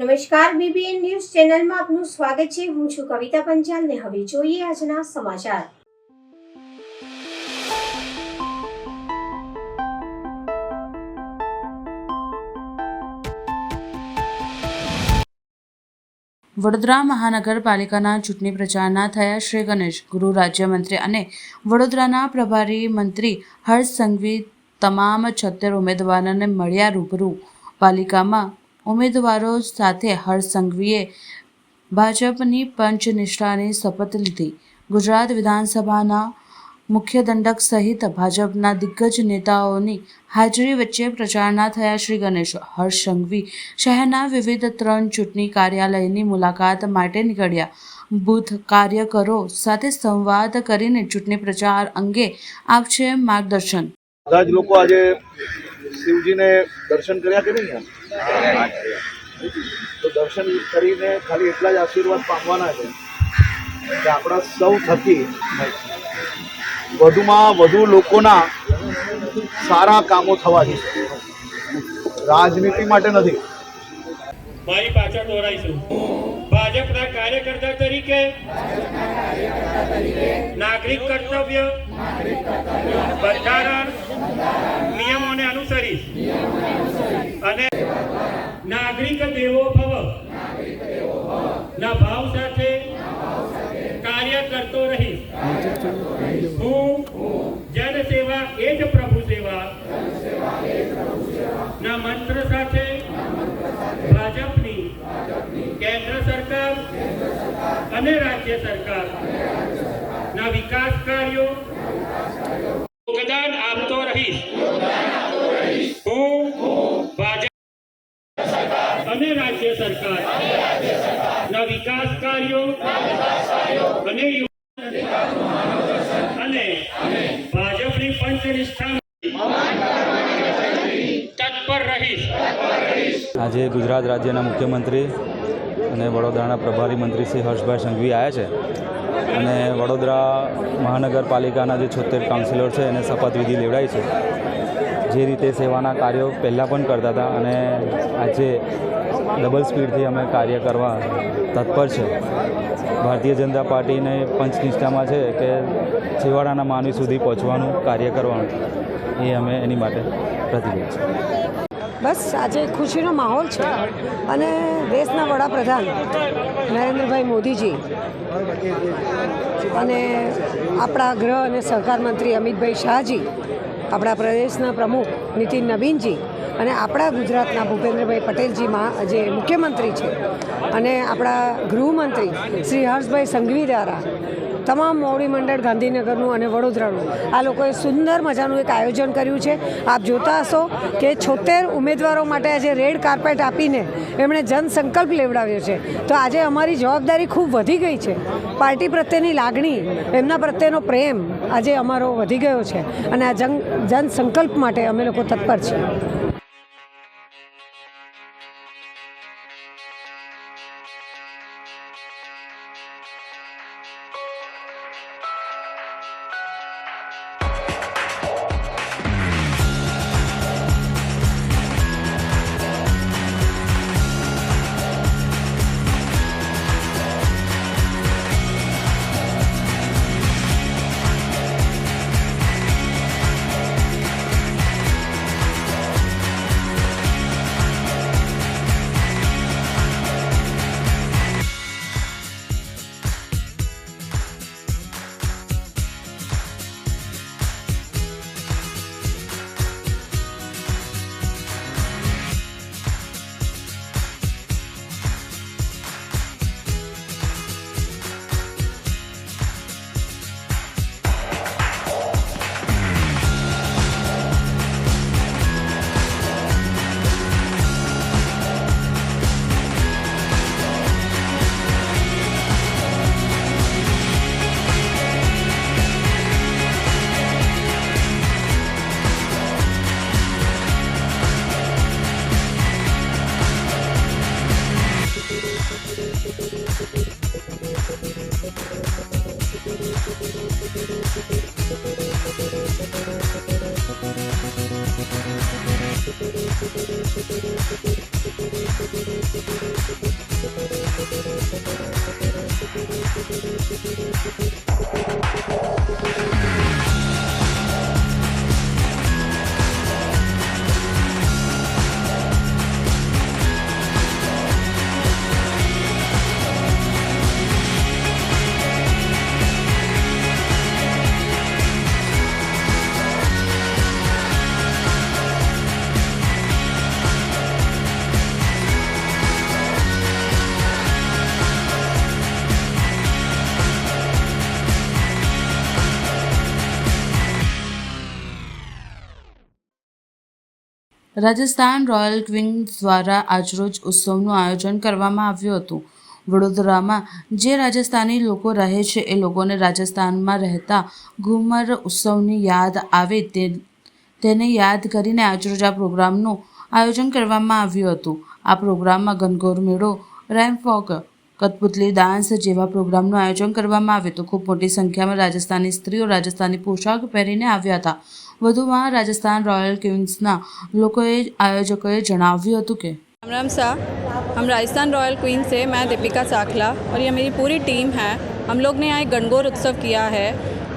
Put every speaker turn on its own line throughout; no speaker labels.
નમસ્કાર, BBN news ચેનલમાં આપનું સ્વાગત છે। હું છું કવિતા પંચાલ ને હવે જોઈએ આજના સમાચાર।
વડોદરા મહાનગરપાલિકાના ચૂંટણી પ્રચારના થયા શ્રી ગણેશ। ગૃહ રાજ્યમંત્રી અને વડોદરાના પ્રભારી મંત્રી હર્ષ સંઘવી તમામ 76 ઉમેદવારોને મળ્યા રૂબરૂ। પાલિકામાં ઉમેદવારો સાથે હર્ષ સંઘવીએ ભાજપની પંચનિષ્ઠાની શપથ લીધી। ગુજરાત વિધાનસભાના મુખ્ય દંડક સહિત ભાજપના દિગ્ગજ નેતાઓની હાજરી વચ્ચે પ્રચારના થયા શ્રી ગણેશ। હર્ષ સંઘવી શહેરના વિવિધ 3 ચૂંટણી કાર્યાલયની મુલાકાત માટે નીકળ્યા। બૂથ કાર્યકરો સાથે સંવાદ કરીને ચૂંટણી પ્રચાર અંગે આપશે માર્ગદર્શન।
બધા જ લોકો આજે શિવજીને દર્શન કર્યા કે નહીં? તો દર્શન કરીને ખાલી એટલા જ આશીર્વાદ પામવાના છે કે આપણા સૌ થકી વધુમાં વધુ લોકોના સારા કામો થવા જોઈએ। રાજનીતિ માટે નથી।
મારી પાછળ દોરાઈશું। ભાજપના કાર્યકર્તા તરીકે નાગરિક કર્તવ્ય બંધારણ નિયમોને અનુસરીશ અને નાગરિક દેવો ભવ ના ભાવ સાથે કાર્ય કરતો રહીશ। હું જનસેવા એ જ પ્રભુ સેવા ના મંત્ર સાથે ભાજપની કેન્દ્ર સરકાર અને રાજ્ય સરકાર ના વિકાસ કાર્યો યોગદાન આપતો રહીશ। હું ભાજપ અને રાજ્ય સરકાર ના વિકાસ કાર્યો અને ભાજપની પંચનિષ્ઠા તત્પર રહીશ।
આજે ગુજરાત રાજ્યના મુખ્યમંત્રી અને વડોદરાના પ્રભારી મંત્રી શ્રી હર્ષભાઈ સંઘવી આવ્યા છે અને વડોદરા મહાનગરપાલિકાના જે 76 કાઉન્સિલર છે એને શપથવિધિ લેવડાવી છે। જે રીતે સેવાના કાર્યો પહેલાં પણ કરતા હતા અને આજે ડબલ સ્પીડથી અમે કાર્ય કરવા તત્પર છે। ભારતીય જનતા પાર્ટીને પંચનિષ્ઠામાં છે કે છેવાડાના માનવી સુધી પહોંચવાનું કાર્ય કરવાનું, એ અમે એની માટે પ્રતિબદ્ધ છે।
બસ આજે ખુશીનો માહોલ છે અને દેશના વડાપ્રધાન નરેન્દ્રભાઈ મોદીજી અને આપણા ગૃહ અને સહકાર મંત્રી અમિતભાઈ શાહજી, આપણા પ્રદેશના પ્રમુખ નીતિન નવીનજી અને આપણા ગુજરાતના ભૂપેન્દ્રભાઈ પટેલજીમાં જે મુખ્યમંત્રી છે અને આપણા ગૃહમંત્રી શ્રી હર્ષભાઈ સંઘવી દ્વારા તમામ મોવડી મંડળ ગાંધીનગરનું અને વડોદરાનું આ લોકોએ સુંદર મજાનું એક આયોજન કર્યું છે। આપ જોતા હશો કે 76 ઉમેદવારો માટે આજે રેડ કાર્પેટ આપીને એમણે જનસંકલ્પ લેવડાવ્યો છે। તો આજે અમારી જવાબદારી ખૂબ વધી ગઈ છે। પાર્ટી પ્રત્યેની લાગણી, એમના પ્રત્યેનો પ્રેમ આજે અમારો વધી ગયો છે અને આ જનસંકલ્પ માટે અમે લોકો તત્પર છીએ।
રાજસ્થાન રોયલ ક્વીન્સ દ્વારા આજરોજ ઉત્સવનું આયોજન કરવામાં આવ્યું હતું. વડોદરામાં જે રાજસ્થાની લોકો રહે છે એ લોકોને રાજસ્થાનમાં રહેતા ઘુમર ઉત્સવની યાદ આવે તેને યાદ કરીને આજરોજ આ પ્રોગ્રામનું આયોજન કરવામાં આવ્યું હતું. આ પ્રોગ્રામમાં ગનગોર મેળો, રેમ્પ વોક, કઠપુતલી ડાન્સ જેવા પ્રોગ્રામનું આયોજન કરવામાં આવ્યું હતું. ખૂબ મોટી સંખ્યામાં રાજસ્થાની સ્ત્રીઓ રાજસ્થાની પોશાક પહેરીને આવ્યા હતા. વધુમાં રાજસ્થાन रॉयल क्वींसના આયોજકોએ જણાવ્યું હતું કે
राम राम सा, हम राजस्थान रॉयल क्वीन से मैं दीपिका साखला और ये मेरी पूरी टीम है. हम लोग ने यहाँ एक गणगौर उत्सव किया है.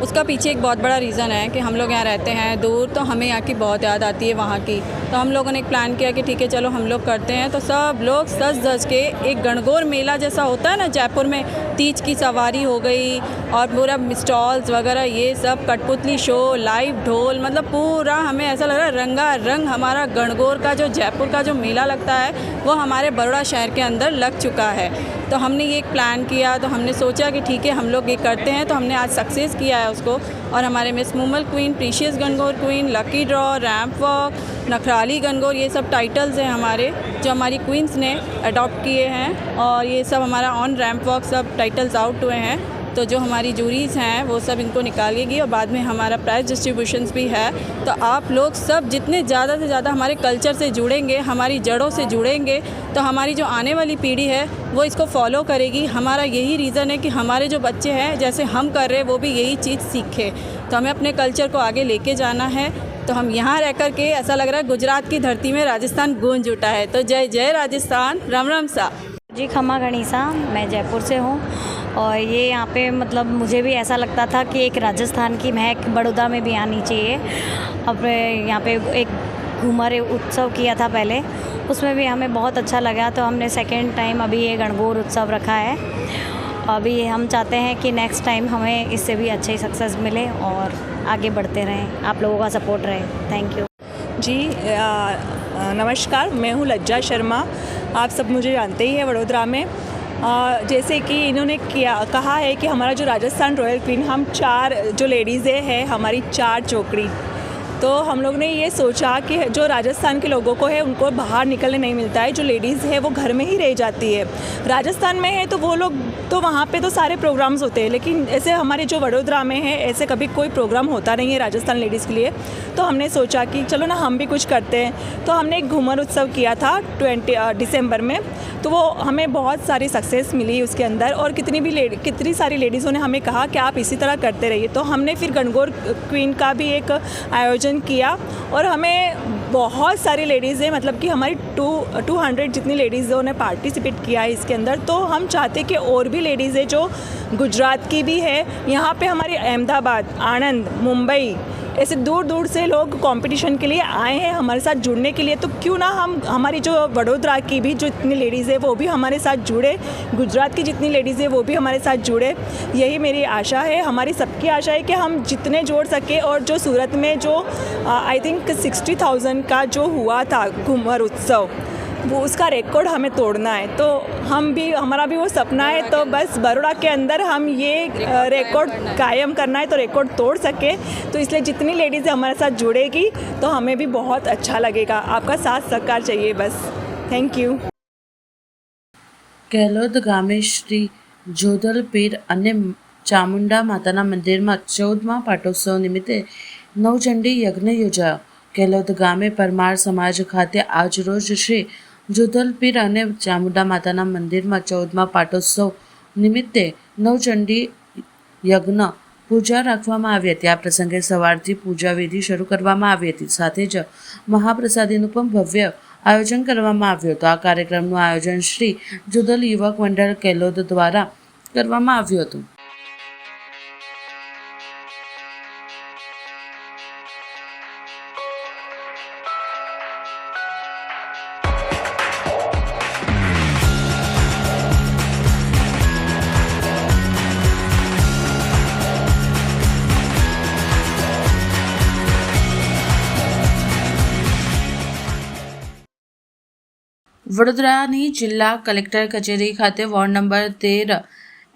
उसका पीछे एक बहुत बड़ा रीज़न है कि हम लोग यहाँ रहते हैं दूर, तो हमें यहाँ की बहुत याद आती है वहाँ की. तो हम लोगों ने एक प्लान किया कि ठीक है चलो हम लोग करते हैं. तो सब लोग सज धज के एक गणगौर मेला जैसा होता है ना जयपुर में, तीज की सवारी हो गई और पूरा स्टॉल्स वगैरह ये सब, कठपुतली शो, लाइव ढोल, मतलब पूरा हमें ऐसा लग रहा है रंगा रंग हमारा गणगौर का जो जयपुर का जो मेला लगता है वो हमारे बड़ौदा शहर के अंदर लग चुका है. तो हमने ये एक प्लान किया, तो हमने सोचा कि ठीक है हम लोग ये करते हैं. तो हमने आज सक्सेस किया है उसको. और हमारे miss Mumal queen, precious Gangaur queen, lucky draw, ramp walk, नखराली गणगौर, ये सब टाइटल्स हैं हमारे जो हमारी क्वींस ने अडॉप्ट किए हैं. और ये सब हमारा ऑन रैम्प वॉक सब टाइटल्स आउट हुए हैं. तो जो हमारी जूरीज़ हैं वो सब इनको निकालेगी और बाद में हमारा प्राइज़ डिस्ट्रीब्यूशंस भी है. तो आप लोग सब जितने ज़्यादा से ज़्यादा हमारे कल्चर से जुड़ेंगे, हमारी जड़ों से जुड़ेंगे, तो हमारी जो आने वाली पीढ़ी है वो इसको फॉलो करेगी. हमारा यही रीज़न है कि हमारे जो बच्चे हैं जैसे हम कर रहे हैं वो भी यही चीज़ सीखें. तो हमें अपने कल्चर को आगे लेके जाना है. तो हम यहाँ रह कर के ऐसा लग रहा है गुजरात की धरती में राजस्थान गूंज उठा है. तो जय जय राजस्थान, राम राम सा.
जी, खम्मा गणिसा, मैं जयपुर से हूँ. और ये यहाँ पे मतलब मुझे भी ऐसा लगता था कि एक राजस्थान की महक बड़ौदा में भी आनी चाहिए. अब यहाँ पे एक घूमर उत्सव किया था पहले, उसमें भी हमें बहुत अच्छा लगा. तो हमने सेकेंड टाइम अभी ये गणगौर उत्सव रखा है. अभी हम चाहते हैं कि नेक्स्ट टाइम हमें इससे भी अच्छी सक्सेस मिले और आगे बढ़ते रहें, आप लोगों का सपोर्ट रहे. थैंक यू
जी. नमस्कार, मैं हूँ लज्जा शर्मा. आप सब मुझे जानते ही हैं वडोदरा में. जैसे कि इन्होंने कहा है कि हमारा जो राजस्थान रॉयल क्वीन, हम 4 जो लेडीज़ हैं हमारी 4 चौकड़ी. तो हम लोग ने ये सोचा कि जो राजस्थान के लोगों को है उनको बाहर निकलने नहीं मिलता है, जो लेडीज़ है वो घर में ही रह जाती है. राजस्थान में है तो वो लोग तो वहाँ पे तो सारे प्रोग्राम्स होते हैं, लेकिन ऐसे हमारे जो वडोदरा में है ऐसे कभी कोई प्रोग्राम होता नहीं है राजस्थान लेडीज़ के लिए. तो हमने सोचा कि चलो ना हम भी कुछ करते हैं. तो हमने एक घूमर उत्सव किया था 20 दिसंबर में. तो वो हमें बहुत सारी सक्सेस मिली उसके अंदर. और कितनी सारी लेडीज़ों ने हमें कहा कि आप इसी तरह करते रहिए. तो हमने फिर गणगौर क्वीन का भी एक आयोजन किया और हमें बहुत सारी लेडीज़ हैं, मतलब कि हमारी 200 जितनी लेडीज़ों ने पार्टिसिपेट किया है इसके अंदर. तो हम चाहते कि और भी लेडीज़ है जो गुजरात की भी है, यहाँ पे हमारी अहमदाबाद, आणंद, मुंबई, ऐसे दूर दूर से लोग कंपटीशन के लिए आए हैं हमारे साथ जुड़ने के लिए. तो क्यों ना हम हमारी जो वडोदरा की भी जो इतनी लेडीज़ है वो भी हमारे साथ जुड़े, गुजरात की जितनी लेडीज़ है वो भी हमारे साथ जुड़े. यही मेरी आशा है, हमारी सबकी आशा है कि हम जितने जोड़ सके. और जो सूरत में जो आई थिंक 60,000 का जो हुआ था घूमर उत्सव, वो उसका रिकॉर्ड हमें तोड़ना है. तो हमारा भी वो सपना है. तो बस बड़ौदा के अंदर हम ये रिकॉर्ड कायम करना है, तो रिकॉर्ड तोड़ सके. तो इसलिए जितनी लेडीज़ हमारे साथ जुड़ेगी तो हमें भी बहुत अच्छा लगेगा. आपका साथ सहकार चाहिए बस. Thank you.
કેલોદ ગામે શ્રી જોધલ પીર અને ચામુંડા માતાના મંદિરમાં 14મા પાટોત્સવ નિમિત્તે નવચંડી યજ્ઞ યોજાયો. કેલોદ ગામે પરમાર સમાજ ખાતે આજરોજ શ્રી જોધલ પીર અને ચામુંડા માતાના મંદિરમાં 14મા પાટોત્સવ નિમિત્તે નવચંડી યજ્ઞ પૂજા રાખવામાં આવી હતી. આ પ્રસંગે સવારથી પૂજા વિધિ શરૂ કરવામાં આવી હતી. સાથે જ મહાપ્રસાદીનું પણ ભવ્ય આયોજન કરવામાં આવ્યું હતું. આ કાર્યક્રમનું આયોજન શ્રી જોધલ યુવક મંડળ કેલોદ દ્વારા કરવામાં આવ્યું હતું. વડોદરાની જિલ્લા કલેક્ટર કચેરી ખાતે વોર્ડ નંબર 13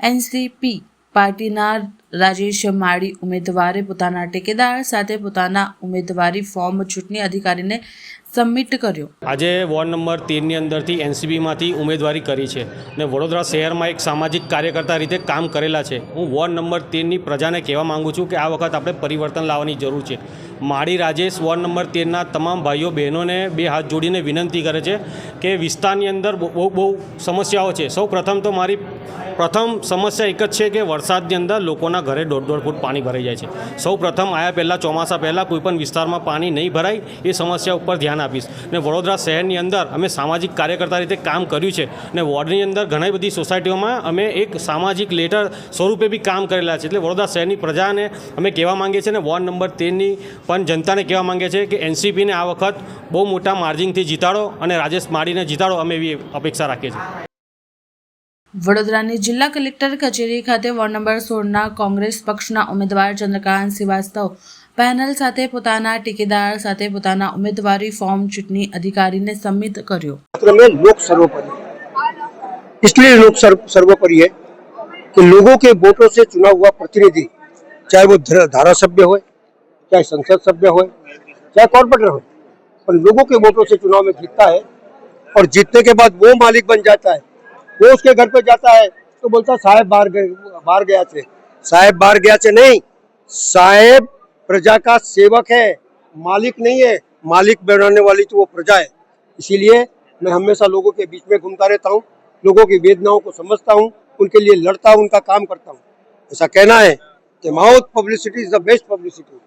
એનસીપી પાર્ટીના રાજેશ માળી ઉમેદવારે પોતાના ટેકેદાર સાથે પોતાના ઉમેદવારી ફોર્મ ચૂંટણી અધિકારીને સબમિટ કર્યો.
આજે વોર્ડ નંબર 13ની અંદરથી એનસીપીમાંથી ઉમેદવારી કરી છે ને વડોદરા શહેરમાં એક સામાજિક કાર્યકર્તા રીતે કામ કરેલા છે. હું વોર્ડ નંબર 13ની પ્રજાને કહેવા માગું છું કે આ વખત આપણે પરિવર્તન લાવવાની જરૂર છે. માળી રાજેશ વોર્ડ નંબર 13ના તમામ ભાઈઓ બહેનોને બે હાથ જોડીને વિનંતી કરે છે કે વિસ્તારની અંદર બહુ સમસ્યાઓ છે. સૌ પ્રથમ તો મારી પ્રથમ સમસ્યા એક જ છે કે વરસાદની અંદર લોકોના ઘરે 1.5 ફૂટ પાણી ભરાઈ જાય છે. સૌ પ્રથમ આયા પહેલાં ચોમાસા પહેલાં કોઈપણ વિસ્તારમાં પાણી નહીં ભરાય એ સમસ્યા ઉપર ધ્યાન આપીશ. ને વડોદરા શહેરની અંદર અમે સામાજિક કાર્યકર્તા રીતે કામ કર્યું છે ને વોર્ડની અંદર ઘણી બધી સોસાયટીઓમાં અમે એક સામાજિક લેટર સ્વરૂપે બી કામ કરેલા છે. એટલે વડોદરા શહેરની પ્રજાને અમે કહેવા માંગીએ છીએ ને વોર્ડ નંબર 13ની પણ જનતાને કહેવા માંગીએ છીએ કે એનસીપીને આ વખત બહુ મોટા માર્જિનથી જીતાડો અને રાજેશ માળીને જીતાડો અમે એવી અપેક્ષા રાખીએ છીએ.
વડોદરાની જિલ્લા કલેક્ટર કચેરી ખાતે વોર્ડ નંબર 16ના કોંગ્રેસ પક્ષના ઉમેદવાર ચંદ્રકાંત શ્રીવાસ્તવ પેનલ સાથે પોતાના ટેકેદાર સાથે પોતાના ઉમેદવારી ફોર્મ ચૂંટણી अधिकारी સબમિટ કર્યો.
लोक सर्वोपरि, इसलिए लोक सर्वोपरि है कि लोगों के वोटों से चुना हुआ प्रतिनिधि, चाहे वो धारा सभ्य हो, चाहे संसद सभ्य हो, चाहे कॉर्पोरेटर हो, पर लोगों के वोटों से चुनाव में जीतता है और जीतने के बाद वो मालिक बन जाता है. वो उसके घर पे जाता है तो बोलता साहेब बाहर गया थे. साहेब बाहर गया थे नहीं, साहेब प्रजा का सेवक है, मालिक नहीं है. मालिक बनाने वाली तो वो प्रजा है. इसीलिए मैं हमेशा लोगों के बीच में घूमता रहता हूँ, लोगों की वेदनाओं को समझता हूँ, उनके लिए लड़ता हूँ, उनका काम करता हूँ. ऐसा कहना है कि mouth publicity is the best publicity.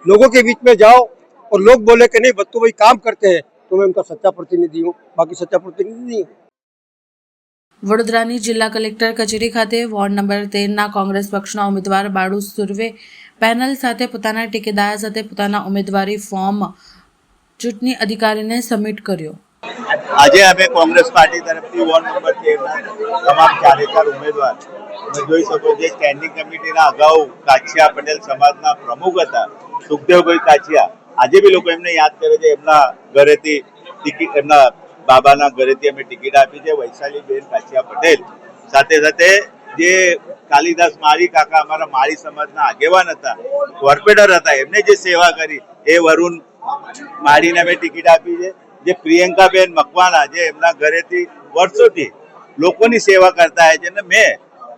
लोगों के बीच में जाओ और लोग बोले कि नहीं बच्चों भाई काम करते हैं तो मैं उनका सच्चा प्रतिनिधि हूँ, बाकी सच्चा प्रतिनिधि नहीं हूँ.
વડોદરાની જિલ્લા કલેક્ટર કચેરી ખાતે વોર્ડ નંબર 13ના કોંગ્રેસ પક્ષના ઉમેદવાર બાળુ સુરવે પેનલ સાથે પોતાના ટેકેદાર સાથે પોતાના ઉમેદવારી ફોર્મ ચૂંટણી અધિકારીને સબમિટ કર્યો.
આજે અમે કોંગ્રેસ પાર્ટી તરફથી વોર્ડ નંબર 13ના તમામ 4 ઉમેદવાર તમે જોઈ શકો છો. સ્ટેન્ડિંગ કમિટીના અગાઉ કાછિયા પટેલ સમાજના પ્રમુખ હતા સુખદેવભાઈ કાછિયા. આજે બી લોકો એમને યાદ કરે છે. એમના ઘરેથી ટિકિટ, એમના બાબાના ઘરેથી અમે ટિકિટ આપી છે. વૈશાલીબેન કાછિયા પટેલ સાથે સાથે જે કાલિદાસ માળી કાકા અમારા માળી સમાજના આગેવાન હતા, કોર્પોરેટર હતા, એમને જે સેવા કરી એ વરુણ માળીને અમે ટિકિટ આપી છે. જે પ્રિયંકાબેન મકવાણા જે એમના ઘરેથી વર્ષોથી લોકોની સેવા કરતા હોય છે અને મેં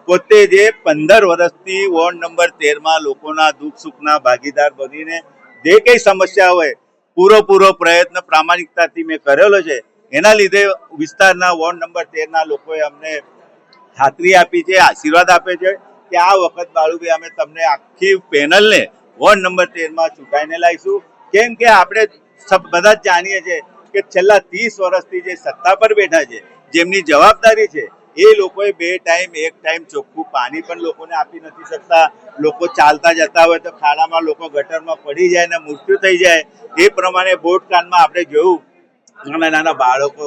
પોતે જે 15 વર્ષથી વોર્ડ નંબર 13માં લોકોના દુઃખ સુખના ભાગીદાર બનીને જે કંઈ સમસ્યા હોય પૂરો પ્રયત્ન પ્રામાણિકતાથી મેં કરેલો છે. એના લીધે વિસ્તારના વોર્ડ નંબર 13ના લોકોએ અમને ખાતરી આપી છે, આશીર્વાદ આપે છે કે આ વખત બાળુભાઈ અમે તમને આખી પેનલને વોર્ડ નંબર 13માં ચૂંટાઈને લાવીશું. કેમ કે આપણે બધા જ જાણીએ છીએ કે છેલ્લા 30 વર્ષથી જે સત્તા પર બેઠા છે, જેમની જવાબદારી છે, એ લોકોએ 2 ટાઈમ 1 ટાઈમ ચોખ્ખું પાણી પણ લોકોને આપી નથી શકતા. લોકો ચાલતા જતા હોય તો ખાડામાં લોકો ગટરમાં પડી જાય ને મૃત્યુ થઈ જાય. એ પ્રમાણે બોટકાંડમાં આપણે જોયું નાના બાળકો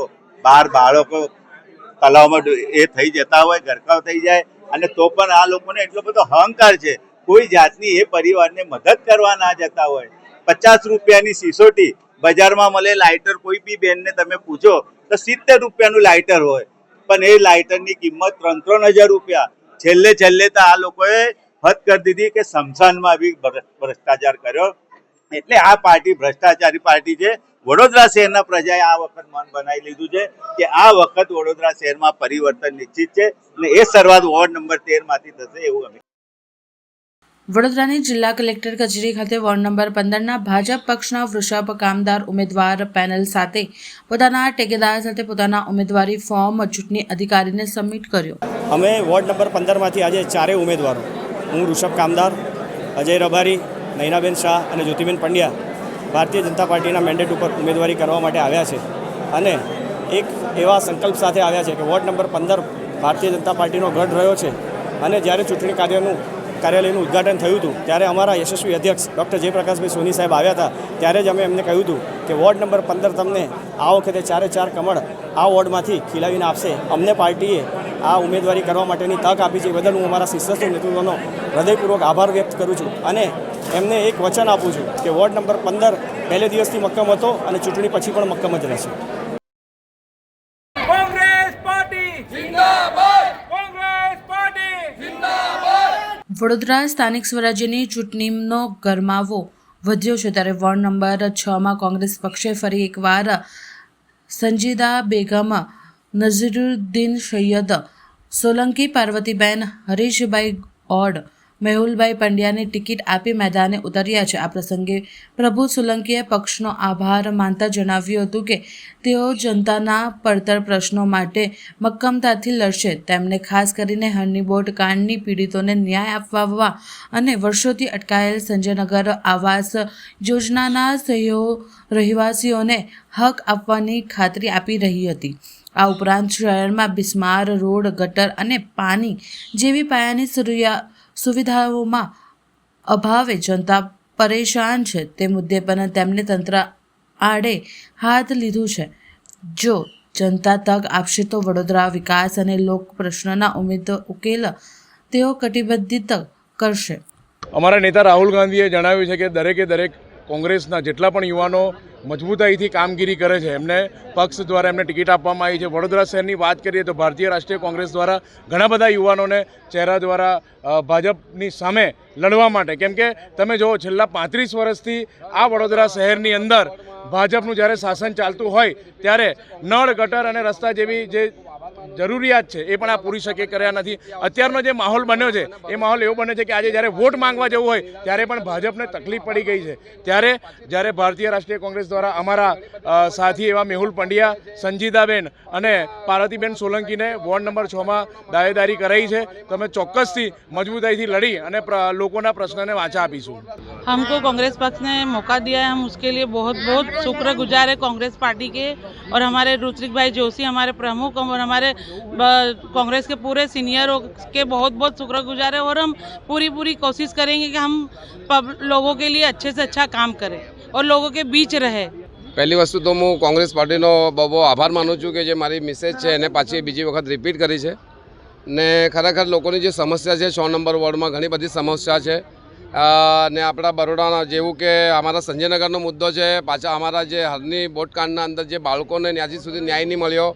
તલાવમાં એ થઈ જતા હોય, ગરકાવ થઈ જાય. અને તો પણ આ લોકોને એટલો બધો અહંકાર છે, કોઈ જાતની એ પરિવારને મદદ કરવા ના જતા હોય. 50 રૂપિયાની સિસોટી બજારમાં મળે, લાઇટર કોઈ બી બેનને તમે પૂછો તો 70 રૂપિયાનું લાઇટર હોય, પણ એ લાઇટરની કિંમત 3,000 રૂપિયા. છેલ્લે તો આ લોકોએ હદ કરી દીધી કે સ્મશાનમાં બી ભ્રષ્ટાચાર કર્યો. એટલે આ પાર્ટી ભ્રષ્ટાચારી પાર્ટી છે. વડોદરા શહેરના પ્રજાએ આ વખત મન બનાવી લીધું છે કે આ વખત વડોદરા શહેરમાં પરિવર્તન નિશ્ચિત છે અને એ શરૂઆત વોર્ડ નંબર 13માંથી થશે એવું અમે.
વડોદરાની જિલ્લા કલેક્ટર કચેરી ખાતે વોર્ડ નંબર 15ના ભાજપ પક્ષના વૃષભ કામદાર ઉમેદવાર પેનલ સાથે પોતાના ટેકેદાર સાથે પોતાના ઉમેદવારી ફોર્મ ચૂંટણી અધિકારીને સબમિટ કર્યો.
અમે વોર્ડ નંબર 15માંથી આજે 4 ઉમેદવારો, હું વૃષભ કામદાર, અજય રબારી, નૈનાબેન શાહ અને જ્યોતિબેન પંડ્યા ભારતીય જનતા પાર્ટીના મેન્ડેટ ઉપર ઉમેદવારી કરવા માટે આવ્યા છે અને એક એવા સંકલ્પ સાથે આવ્યા છે કે વોર્ડ નંબર 15 ભારતીય જનતા પાર્ટીનો ગઢ રહ્યો છે અને જ્યારે ચૂંટણી કાર્યાલયનું ઉદ્ઘાટન થયું હતું ત્યારે અમારા યશસ્વી અધ્યક્ષ ડૉક્ટર જયપ્રકાશભાઈ સોની સાહેબ આવ્યા હતા. ત્યારે જ અમે એમને કહ્યું હતું કે વોર્ડ નંબર 15 તમને આ વખતે 4 કમળ આ વોર્ડમાંથી ખીલાવીને આપશે. અમને પાર્ટીએ આ ઉમેદવારી કરવા માટેની તક આપી છે. એ બદલ હું અમારા શિસ્તસ્થ નેતૃત્વનો હૃદયપૂર્વક આભાર વ્યક્ત કરું છું અને એમને એક વચન આપું છું કે વોર્ડ નંબર 15 પહેલે દિવસથી મક્કમ હતો અને ચૂંટણી પછી પણ મક્કમ જ રહેશે.
વડોદરા સ્થાનિક સ્વરાજ્યની ચૂંટણીનો ગરમાવો વધ્યો છે ત્યારે વોર્ડ નંબર 6માં કોંગ્રેસ પક્ષે ફરી એકવાર સંજીદા બેગમ, નઝીરુદ્દીન સૈયદ, સોલંકી પાર્વતીબેન, હરીશભાઈ ઓડ, મેહુલભાઈ પંડ્યાને ટિકિટ આપી મેદાને ઉતર્યા છે. આ પ્રસંગે પ્રભુ સોલંકીએ પક્ષનો આભાર માનતા જણાવ્યું હતું કે તેઓ જનતાના પડતર પ્રશ્નો માટે મક્કમતાથી લડશે. તેમણે ખાસ કરીને હરણીબોટ કાંડની પીડિતોને ન્યાય અપાવવા અને વર્ષોથી અટકાયેલ સંજયનગર આવાસ યોજનાના રહેવાસીઓને હક આપવાની ખાતરી આપી રહી હતી. આ ઉપરાંત શહેરમાં બિસ્માર રોડ, ગટર અને પાણી જેવી પાયાની સુવિધાઓમાં અભાવે જનતા પરેશાન છે તે મુદ્દે પણ તેમણે તંત્ર આડે હાથ લીધું છે. જો જનતા તક આપશે તો વડોદરા વિકાસ અને લોક પ્રશ્નના ઉકેલ તેઓ કટિબદ્ધિત કરશે.
અમારા નેતા રાહુલ ગાંધીએ જણાવ્યું છે કે દરેક કોંગ્રેસના જેટલા પણ યુવાનો મજબૂતાઈથી કામગીરી કરે છે એમને પક્ષ દ્વારા એમને ટિકિટ આપવામાં આવી છે. વડોદરા શહેરની વાત કરીએ તો ભારતીય રાષ્ટ્રીય કોંગ્રેસ દ્વારા ઘણા બધા યુવાનોને ચહેરા દ્વારા ભાજપની સામે લડવા માટે, કેમ કે તમે જુઓ છેલ્લા 35 વર્ષથી આ વડોદરા શહેરની અંદર ભાજપનું જ્યારે શાસન ચાલતું હોય ત્યારે નળ, ગટર અને રસ્તા જેવી જે જરૂરિયાત છે એ પણ આ પૂરી શકે કર્યા નથી. અત્યારનો જે માહોલ બન્યો છે એ માહોલ એવો બને છે કે આજે જ્યારે વોટ માંગવા જવું હોય ત્યારે પણ ભાજપને તકલીફ પડી ગઈ છે. ત્યારે જ્યારે ભારતીય રાષ્ટ્રીય કોંગ્રેસ દ્વારા અમારા સાથી એવા મેહુલ પંડ્યા, સંજીદાબેન અને પાર્વતીબેન સોલંકીને વોર્ડ નંબર 6માં દાવેદારી કરાઈ છે તો અમે ચોક્કસથી મજબૂતાઈથી લડી અને લોકોના પ્રશ્નને વાંચા આપીશું.
हमको कांग्रेस पक्ष ने मौका दिया है, हम उसके लिए बहुत बहुत शुक्रगुजार है कांग्रेस पार्टी के और हमारे ऋत्विक भाई जोशी हमारे प्रमुख और हमारे कांग्रेस के पूरे सीनियरों के बहुत बहुत शुक्रगुजार है और हम पूरी कोशिश करेंगे कि हम लोगों के लिए अच्छे से अच्छा काम करें और लोगों के बीच रहे.
પહેલી વસ્તુ તો હું કોંગ્રેસ પાર્ટીનો બહુ આભાર માનું છું કે જે મારી મિસેજ છે એને પાછી બીજી વખત રિપીટ કરી છે ને ખરેખર લોકોની જે સમસ્યા છે 6 નંબર વોર્ડમાં ઘણી બધી સમસ્યા છે ને આપણા બરોડાના જેવું કે અમારા સંજયનગરનો મુદ્દો છે, પાછા અમારા જે હરની બોટકાંડના અંદર જે બાળકોને હજી સુધી ન્યાય નહીં મળ્યો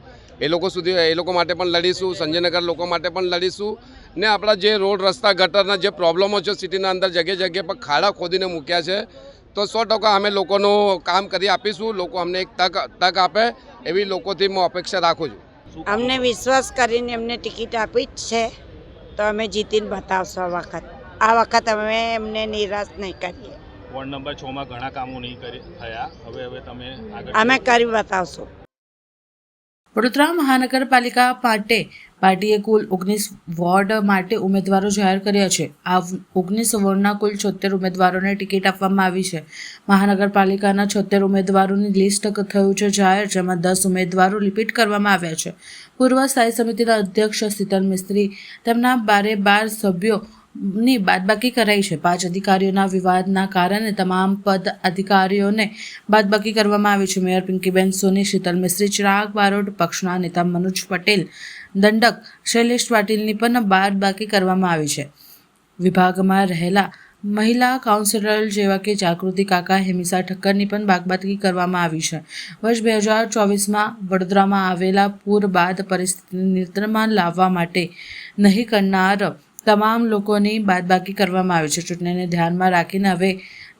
એ લોકો માટે પણ લડીશું, સંજયનગર લોકો માટે પણ લડીશું ને આપણા જે રોડ, રસ્તા, ગટરના જે પ્રોબ્લેમો છે સિટીના અંદર જગ્યા પર ખાડા ખોદીને મૂક્યા છે તો 100% અમે લોકોનું કામ કરી આપીશું. લોકો અમને એક તક આપે એવી લોકોથી હું અપેક્ષા રાખું છું.
અમને વિશ્વાસ કરીને એમને ટિકિટ આપી જ છે તો અમે જીતીને બતાવશું આ વખત અમે એમને નિરાશ નહીં કરીએ.
વોર્ડ નંબર 6માં ઘણા કામો નહીં થયા, હવે તમે
અમે કરી બતાવશું.
વડોદરા મહાનગરપાલિકા પાર્ટીએ કુલ 19 વોર્ડ માટે ઉમેદવારો જાહેર કર્યા છે. આ 19 વોર્ડના કુલ 76 ઉમેદવારોને ટિકિટ આપવામાં આવી છે. મહાનગરપાલિકાના 76 ઉમેદવારોની લિસ્ટ થયું છે જાહેર, જેમાં 10 ઉમેદવારો રિપીટ કરવામાં આવ્યા છે. પૂર્વ સ્થાયી સમિતિના અધ્યક્ષ શીતલ મિસ્ત્રી તેમના 12 સભ્યોની બાદબાકી કરાઈ છે. 5 અધિકારીઓના વિવાદના કારણે તમામ પદ અધિકારીઓને બાદબાકી કરવામાં આવી છે. મેયર પિંકીબેન સોની, શીતલ મિસ્ત્રી, ચિરાગ બારોટ, પક્ષના નેતા મનોજ પટેલ, દંડક શૈલેષ પાટીલની પણ બાદબાકી કરવામાં આવી છે. વિભાગમાં રહેલા મહિલા કાઉન્સિલર જેવા કે જાગૃતિ કાકા, હેમિસા ઠક્કરની પણ બાદબાકી કરવામાં આવી છે. વર્ષ 2024માં વડોદરામાં આવેલા પૂર બાદ પરિસ્થિતિને નિયંત્રણમાં લાવવા માટે નહીં કરનાર તમામ લોકોની બાદબાકી કરવામાં આવી છે. ચૂંટણીને ધ્યાનમાં રાખીને હવે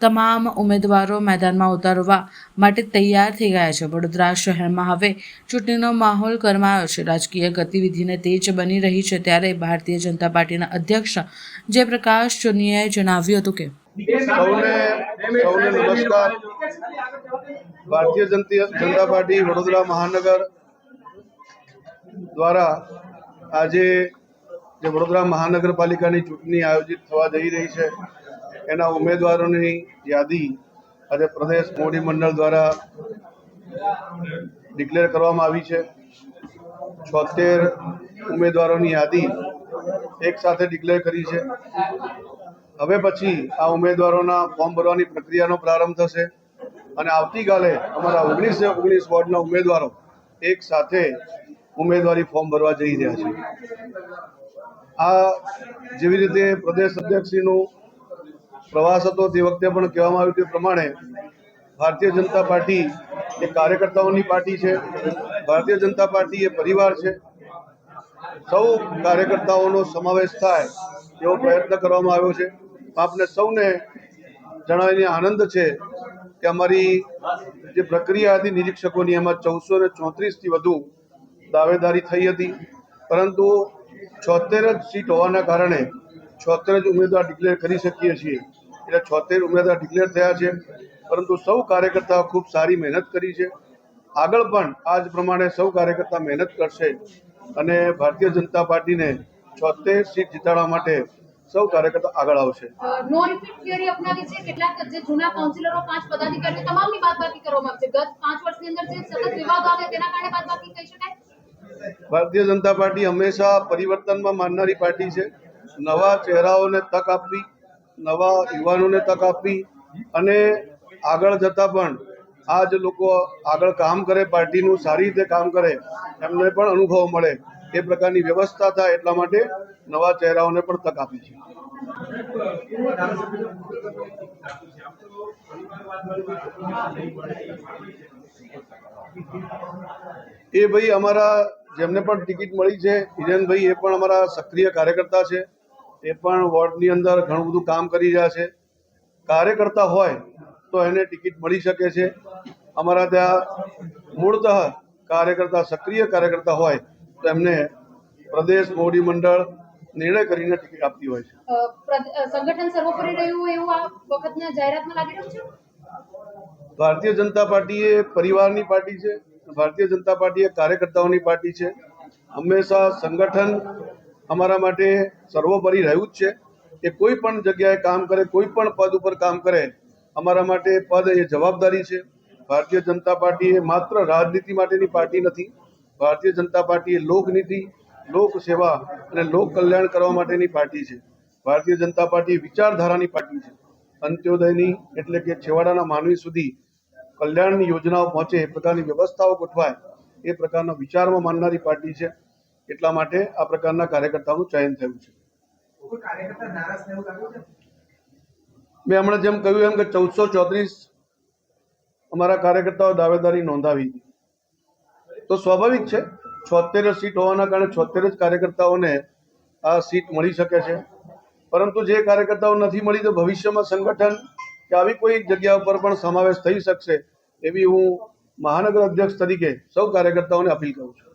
તમામ ઉમેદવારો મેદાનમાં ઉતરવા માટે તૈયાર થઈ ગયા છે. વડોદરા શહેરમાં હવે ચૂંટણીનો માહોલ ગરમાયો છે. રાજકીય ગતિવિધિને તેજ બની રહી છે ત્યારે ભારતીય જનતા પાર્ટીના અધ્યક્ષ જયપ્રકાશ સોનીએ જણાવ્યું હતું કે
સૌને નમસ્કાર. ભારતીય જનતા પાર્ટી વડોદરા મહાનગર દ્વારા આજે જે વડોદરા મહાનગરપાલિકાની ચૂંટણી આયોજિત થવા જઈ રહી છે એના ઉમેદવારોની યાદી આજે પ્રદેશ મોવડી મંડળ દ્વારા ડિક્લેર કરવામાં આવી છે. 76 ઉમેદવારોની યાદી એક સાથે ડિક્લેર કરી છે. હવે પછી આ ઉમેદવારોના ફોર્મ ભરવાની પ્રક્રિયાનો પ્રારંભ થશે અને આવતીકાલે અમારા 19 વોર્ડના ઉમેદવારો એક સાથે ઉમેદવારી ફોર્મ ભરવા જઈ રહ્યા છે. આ જેવી રીતે પ્રદેશ અધ્યક્ષશ્રીનો પ્રવાસ હતો તે વખતે પણ કહેવામાં આવ્યું તે પ્રમાણે ભારતીય જનતા પાર્ટી એ કાર્યકર્તાઓની પાર્ટી છે. ભારતીય જનતા પાર્ટી એ પરિવાર છે. સૌ કાર્યકર્તાઓનો સમાવેશ થાય એવો પ્રયત્ન કરવામાં આવ્યો છે. આપને સૌને જણાવીને આનંદ છે કે અમારી જે પ્રક્રિયા હતી નિરીક્ષકોની, એમાં 434થી વધુ દાવેદારી થઈ હતી, પરંતુ 76 જ સીટ હોવાના કારણે 76 જ ઉમેદવાર ડિક્લેર કરી શકીએ છીએ. એટલે 76 ઉમેદવાર ડિક્લેર થયા છે, પરંતુ સૌ કાર્યકર્તાઓ ખૂબ સારી મહેનત કરી છે. આગળ પણ આ જ પ્રમાણે સૌ કાર્યકર્તા મહેનત કરશે અને ભારતીય જનતા પાર્ટીને 76 સીટ જીતાડવા માટે સૌ કાર્યકર્તા આગળ આવશે.
નો રિપીટ થિયરી અપનાવી છે. કેટલાક જે જૂના કાઉન્સિલરો 5 પદાધિકારીઓ તમામની બાદબાકી કરવામાં આવશે. ગત 5 વર્ષની અંદર જે સતત વિવાદ આવે તેના કારણે બાદબાકી કહી શકાય.
ભારતીય જનતા પાર્ટી હંમેશા પરિવર્તનમાં માનનારી પાર્ટી છે. નવા ચહેરાઓને તક આપવી, નવા યુવાનોને તક આપવી અને આગળ જતાં પણ આ જ લોકો આગળ કામ કરે, પાર્ટીનું સારી રીતે કામ કરે, એમને પણ અનુભવ મળે એ પ્રકારની વ્યવસ્થા થાય, એટલા માટે નવા ચહેરાઓને પણ તક આપી છે. એ ભાઈ અમારા જેમને પણ ટિકિટ મળી છે, હિરેનભાઈ, એ પણ અમારા સક્રિય કાર્યકર્તા છે. એ પણ વોર્ડની અંદર ઘણું બધું કામ કરી રહ્યા છે. કાર્યકર્તા હોય તો એને ટિકિટ મળી શકે છે. અમારા ત્યાં મૂળતઃ કાર્યકર્તા, સક્રિય કાર્યકર્તા હોય તો એમને પ્રદેશ મોવડી મંડળ નિર્ણય કરીને ટિકિટ આપતી હોય છે.
સંગઠન સર્વોપરી રહ્યું એવું આ વખતના જાહેરાતમાં લાગી રહ્યું છે.
ભારતીય જનતા પાર્ટી એ પરિવારની પાર્ટી છે. ભારતીય જનતા પાર્ટી એ કાર્યકર્તાઓની પાર્ટી છે. હંમેશા સંગઠન અમારા માટે સર્વોપરી રહ્યું જ છે. એ કોઈ પણ જગ્યાએ કામ કરે, કોઈ પણ પદ ઉપર કામ કરે, અમારા માટે પદ એ જવાબદારી છે. ભારતીય જનતા પાર્ટી એ માત્ર રાજનીતિ માટેની પાર્ટી નથી. ભારતીય જનતા પાર્ટી એ લોકનીતિ, લોકસેવા અને લોક કલ્યાણ કરવા માટેની પાર્ટી છે. ભારતીય જનતા પાર્ટી વિચારધારાની પાર્ટી છે. અંત્યોદયની એટલે કે છેવાડાના માનવી સુધી કલ્યાણની યોજનાઓ પહોંચે એ પ્રકારની વ્યવસ્થાઓ ગોઠવાય એ પ્રકારના વિચારમાં માનનારી પાર્ટી છે. એટલા માટે આ પ્રકારના કાર્યકર્તાઓનું ચયન થયું છે. મેં હમણાં જેમ કહ્યું એમ કે 1434 અમારા કાર્યકર્તાઓ દાવેદારી નોંધાવી હતી, તો સ્વાભાવિક છે 76 સીટ હોવાના કારણે 76 જ કાર્યકર્તાઓને આ સીટ મળી શકે છે. પરંતુ જે કાર્યકર્તાઓ નથી મળી, તો ભવિષ્યમાં સંગઠન કે આવી કોઈ જગ્યા ઉપર પણ સમાવેશ થઈ શકશે એવી હું મહાનગર અધ્યક્ષ તરીકે સૌ કાર્યકર્તાઓને અપીલ કરું છું.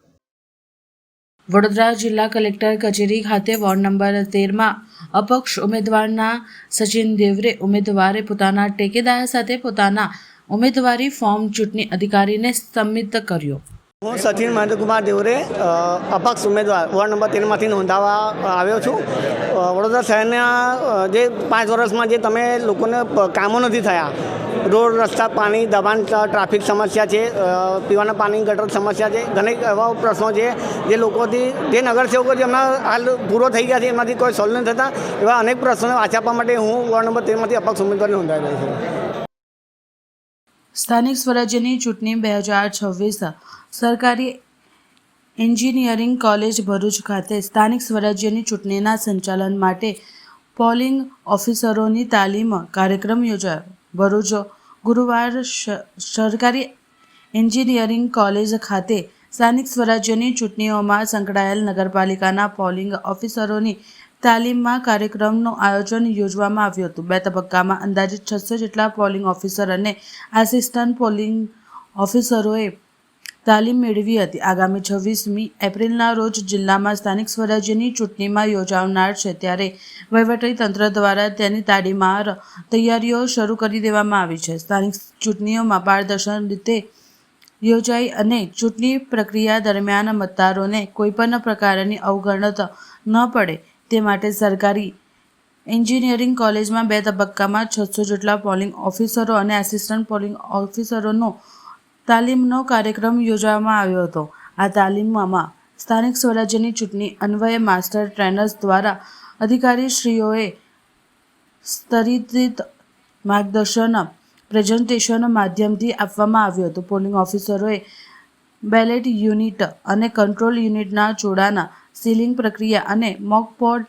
વડોદરા જિલ્લા કલેક્ટર કચેરી ખાતે વોર્ડ નંબર 13માં અપક્ષ ઉમેદવારના સચિન દેવરે ઉમેદવારે પોતાના ટેકેદાર સાથે પોતાના ઉમેદવારી ફોર્મ ચૂંટણી અધિકારીને સબમિટ કર્યો.
હું સચિન મહેન્દ્રકુમાર દેવરે અપક્ષ ઉમેદવાર વોર્ડ નંબર 13માંથી નોંધાવા આવ્યો છું. વડોદરા શહેરના જે 5 વર્ષમાં જે તમે લોકોને કામો નથી થયા, રોડ રસ્તા, પાણી, દબાણ, ટ્રાફિક સમસ્યા છે, પીવાના પાણી ગટર સમસ્યા છે, ઘણી એવા પ્રશ્નો છે જે લોકોથી, જે નગરસેવકો જેમના હાલ પૂરો થઈ ગયા છે એમાંથી કોઈ સોલ્વ નથી થતા, એવા અનેક પ્રશ્નોને વાંચી આપવા માટે હું વોર્ડ નંબર 13માંથી અપક્ષ ઉમેદવાર નોંધાઈ રહ્યો છું.
સ્થાનિક સ્વરાજ્યની ચૂંટણી 2026 સરકારી એન્જિનિયરિંગ કોલેજ ભરૂચ ખાતે સ્થાનિક સ્વરાજ્યની ચૂંટણીના સંચાલન માટે પોલિંગ ઓફિસરોની તાલીમ કાર્યક્રમ યોજાયો. ભરૂચ ગુરુવાર સરકારી એન્જિનિયરિંગ કોલેજ ખાતે સ્થાનિક સ્વરાજ્યની ચૂંટણીઓમાં સંકળાયેલ નગરપાલિકાના પોલિંગ ઓફિસરોની તાલીમમાં કાર્યક્રમનું આયોજન યોજવામાં આવ્યું હતું. 2 તબક્કામાં અંદાજિત 600 જેટલા પોલિંગ ઓફિસર અને આસિસ્ટન્ટ પોલિંગ ઓફિસરોએ તાલીમ મેળવી હતી. આગામી 26મી એપ્રિલના રોજ જિલ્લામાં સ્થાનિક સ્વરાજ્યની ચૂંટણીમાં યોજાનાર છે, ત્યારે વહીવટીતંત્ર દ્વારા તેની તાડીમાર તૈયારીઓ શરૂ કરી દેવામાં આવી છે. સ્થાનિક ચૂંટણીઓમાં પારદર્શક રીતે યોજાય અને ચૂંટણી પ્રક્રિયા દરમિયાન મતદારોને કોઈપણ પ્રકારની અવગણત ન પડે તે માટે સરકારી એન્જિનિયરિંગ કોલેજમાં 2 તબક્કામાં 600 જેટલા પોલિંગ ઓફિસરો અને આસિસ્ટન્ટ પોલિંગ ઓફિસરોનો તાલીમનો કાર્યક્રમ યોજવામાં આવ્યો હતો. આ તાલીમમાં સ્થાનિક સ્વરાજ્યની ચૂંટણી અન્વયે માસ્ટર ટ્રેનર્સ દ્વારા અધિકારીશ્રીઓએ સ્તરિત માર્ગદર્શન પ્રેઝન્ટેશન માધ્યમથી આપવામાં આવ્યું હતું. પોલિંગ ઓફિસરોએ બેલેટ યુનિટ અને કંટ્રોલ યુનિટના જોડાણ, સીલિંગ પ્રક્રિયા અને મોક પોલ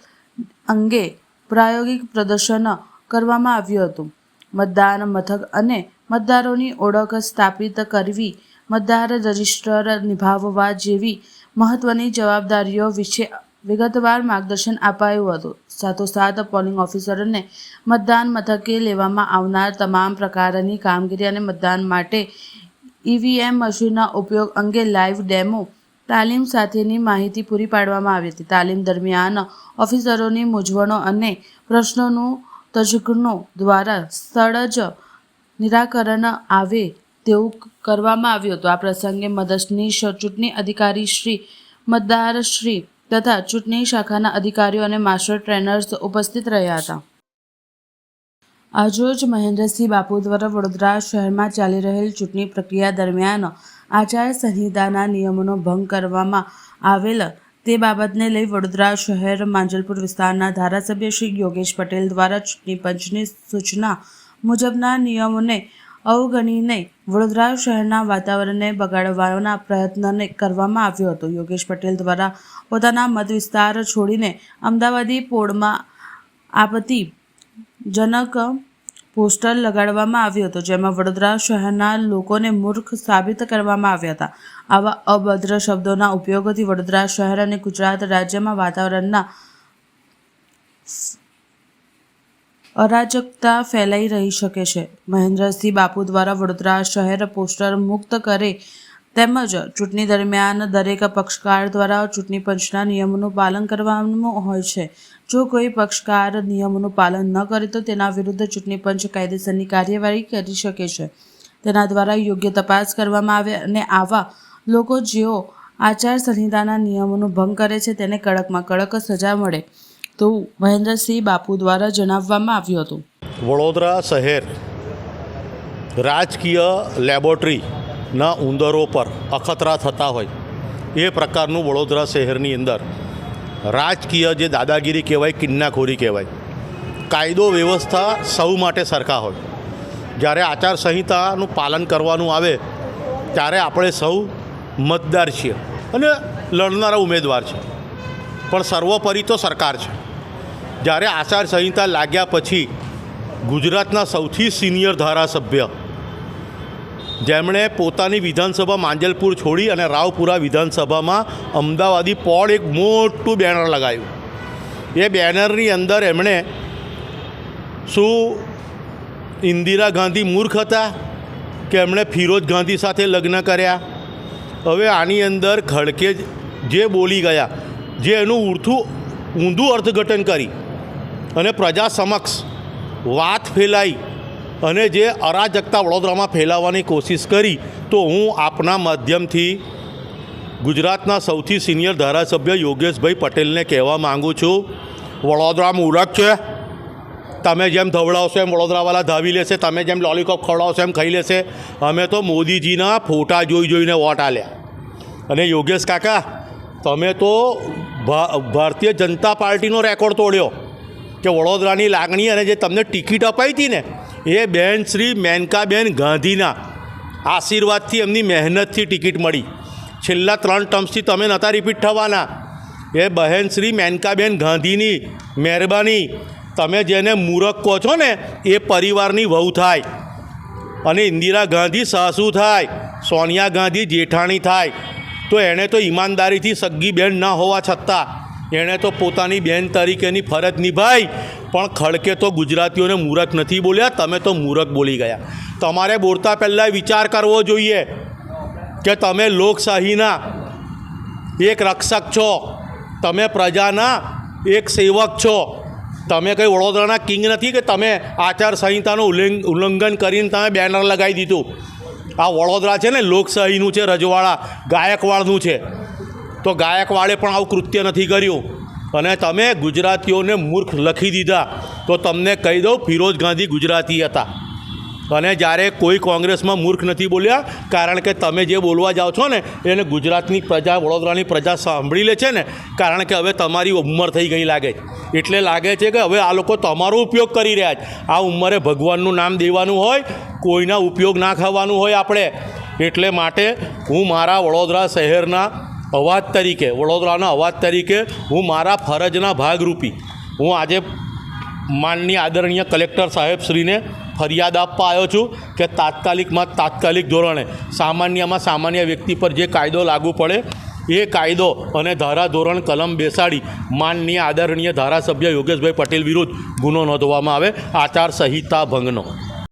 અંગે પ્રાયોગિક પ્રદર્શન કરવામાં આવ્યું હતું. મતદાન મથક અને મતદારોની ઓળખ સ્થાપિત કરવી, મતદાર રજિસ્ટર નિભાવવા જેવી મહત્વની જવાબદારીઓ વિશે વિગતવાર માર્ગદર્શન અપાયું હતું. સાથોસાથ પોલિંગ ઓફિસરોને મતદાન મથકે લેવામાં આવનાર તમામ પ્રકારની કામગીરી અને મતદાન માટે ઈવીએમ મશીનના ઉપયોગ અંગે લાઈવ ડેમો તાલીમ સાથેની માહિતી પૂરી પાડવામાં આવી હતી. તાલીમ દરમિયાન ઓફિસરોની મૂંઝવણો અને પ્રશ્નોનું તજજ્ઞો દ્વારા સ્થળ જ નિરાકરણ આવે તેવું કરવામાં આવ્યું હતું. આ પ્રસંગે મદદનીશ ચૂંટણી અધિકારી શ્રી, મતદાર શ્રી તથા ચૂંટણી શાખાના અધિકારીઓ અને માસ્ટર ટ્રેનર્સ ઉપસ્થિત રહ્યા હતા. આજરોજ મહેન્દ્રસિંહ બાપુ દ્વારા વડોદરા શહેરમાં ચાલી રહેલ ચૂંટણી પ્રક્રિયા દરમિયાન આચાર સંહિતાના નિયમોનો ભંગ કરવામાં આવેલ તે બાબતને લઈ વડોદરા શહેર માંજલપુર વિસ્તારના ધારાસભ્ય શ્રી યોગેશ પટેલ દ્વારા ચૂંટણી પંચની સૂચના મુજબના નિયમોને અવગણીને વડોદરા શહેરના વાતાવરણને બગાડવાના પ્રયત્નને કરવામાં આવ્યો હતો. યોગેશ પટેલ દ્વારા પોતાના મત વિસ્તાર છોડીને અમદાવાદી પોળમાં આપત્તિજનક પોસ્ટર લગાડવામાં આવ્યો હતો, જેમાં વડોદરા શહેરના લોકોને મૂર્ખ સાબિત કરવામાં આવ્યા હતા. આવા અભદ્ર શબ્દોના ઉપયોગથી વડોદરા શહેર અને ગુજરાત રાજ્યમાં વાતાવરણના અરાજકતા ફેલાઈ રહી શકે છે. મહેન્દ્રસિંહ બાપુ દ્વારા વડોદરા શહેર પોસ્ટર મુક્ત કરે તેમજ ચૂંટણી દરમિયાન દરેક પક્ષકાર દ્વારા ચૂંટણી પંચના નિયમોનું પાલન કરવાનું હોય છે. જો કોઈ પક્ષકાર નિયમોનું પાલન ન કરે તો તેના વિરુદ્ધ ચૂંટણી પંચ કાયદેસરની કાર્યવાહી કરી શકે છે. તેના દ્વારા યોગ્ય તપાસ કરવામાં આવે અને આવા લોકો જેઓ આચાર સંહિતાના નિયમોનો ભંગ કરે છે તેને કડકમાં કડક સજા મળે તેવું મહેન્દ્રસિંહ બાપુ દ્વારા જણાવવામાં આવ્યું હતું.
વડોદરા શહેર રાજકીય લેબોરેટરીના ઉંદરો પર અખતરા થતા હોય એ પ્રકારનું વડોદરા શહેરની અંદર રાજકીય જે દાદાગીરી કહેવાય, કિન્નાખોરી કહેવાય, કાયદો વ્યવસ્થા સૌ માટે સરખા હોય. જ્યારે આચારસંહિતાનું પાલન કરવાનું આવે ત્યારે આપણે સૌ મતદાર છીએ અને લડનારા ઉમેદવાર છે, પણ સર્વોપરી તો સરકાર છે. જ્યારે આચારસંહિતા લાગ્યા પછી ગુજરાતના સૌથી સિનિયર ધારાસભ્ય જેમણે પોતાની વિધાનસભા માંજલપુર છોડી અને રાવપુરા વિધાનસભામાં અમદાવાદી પોળ એક મોટું બેનર લગાવ્યું. એ બેનરની અંદર એમણે શું ઇન્દિરા ગાંધી મૂર્ખ હતા કે એમણે ફિરોજ ગાંધી સાથે લગ્ન કર્યા? હવે આની અંદર ખડકે જે બોલી ગયા, જે એનું ઊંધું અર્થઘટન કરી અને પ્રજા સમક્ષ વાત ફેલાઈ અને જે અરાજકતા વડોદરામાં ફેલાવવાની કોશિશ કરી, તો હું આપના માધ્યમથી ગુજરાતના સૌથી સિનિયર ધારાસભ્ય યોગેશભાઈ પટેલને કહેવા માગું છું, વડોદરા મૂરખ છે. તમે જેમ ધવડાવશો એમ વડોદરાવાળા ધાવી લેશે, તમે જેમ લોલીપોપ ખવડાવશો એમ ખાઈ લેશે. અમે તો મોદીજીના ફોટા જોઈને વોટ આલ્યા. અને યોગેશ કાકા, તમે તો ભારતીય જનતા પાર્ટીનો રેકોર્ડ તોડ્યો કે વડોદરાની લાગણી અને જે તમને ટિકિટ અપાઈ હતી ને એ બહેન શ્રી મેનકાબેન ગાંધીના આશીર્વાદથી, એમની મહેનતથી ટિકિટ મળી. છેલ્લા 3 ટર્મ્સથી તમે નહોતા રિપીટ થવાના. એ બહેન શ્રી મેનકાબેન ગાંધીની મહેરબાની. તમે જેને મૂરખ કહો છો ને એ પરિવારની વહુ થાય અને ઇન્દિરા ગાંધી સાસુ થાય, સોનિયા ગાંધી જેઠાણી થાય. તો એણે તો ઈમાનદારીથી સગ્ગી બહેન ના હોવા છતાં એણે તો પોતાની બહેન તરીકેની ફરજ નિભાઈ. પણ ખડકે તો ગુજરાતીઓને મૂરખ નથી બોલ્યા, તમે તો મૂરખ બોલી ગયા. તમારે બોલતા પહેલાં વિચાર કરવો જોઈએ કે તમે લોકશાહીના એક રક્ષક છો, તમે પ્રજાના એક સેવક છો. તમે કંઈ વડોદરાના કિંગ નથી કે તમે આચારસંહિતાનું ઉલ્લંઘન કરીને તમે બેનર લગાવી દીધું. આ વડોદરા છે ને લોકશાહીનું છે, રજવાડા ગાયકવાડનું છે. તો ગાયકવાડે પણ આવું કૃત્ય નથી કર્યું અને તમે ગુજરાતીઓને મૂર્ખ લખી દીધા. તો તમને કહી દઉં, ફિરોજ ગાંધી ગુજરાતી હતા અને જ્યારે કોઈ કોંગ્રેસમાં મૂર્ખ નથી બોલ્યા, કારણ કે તમે જે બોલવા જાઓ છો ને એને ગુજરાતની પ્રજા, વડોદરાની પ્રજા સાંભળી લે છે ને, કારણ કે હવે તમારી ઉંમર થઈ ગઈ લાગે. એટલે લાગે છે કે હવે આ લોકો તમારો ઉપયોગ કરી રહ્યા છે. આ ઉંમરે ભગવાનનું નામ દેવાનું હોય, કોઈના ઉપયોગ ના ખાવાનું હોય આપણે. એટલે માટે હું મારા વડોદરા શહેરના અવાજ તરીકે, વડોદરાના અવાજ તરીકે હું મારા ફરજના ભાગરૂપી હું આજે માનનીય આદરણીય કલેક્ટર સાહેબશ્રીને ફરિયાદ આપવા આવ્યો છું કે તાત્કાલિક ધોરણે સામાન્ય વ્યક્તિ પર જે કાયદો લાગુ પડે એ કાયદો અને ધારાધોરણ કલમ બેસાડી માનનીય આદરણીય ધારાસભ્ય યોગેશભાઈ પટેલ વિરુદ્ધ ગુનો નોંધવામાં આવે, આચારસંહિતા ભંગનો.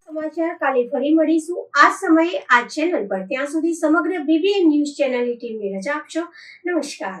સમાચાર કાલે ફરી મળીશું આ સમયે આ ચેનલ પર. ત્યાં સુધી સમગ્ર BBN ન્યૂઝ ચેનલની ટીમને રજા આપશો. નમસ્કાર.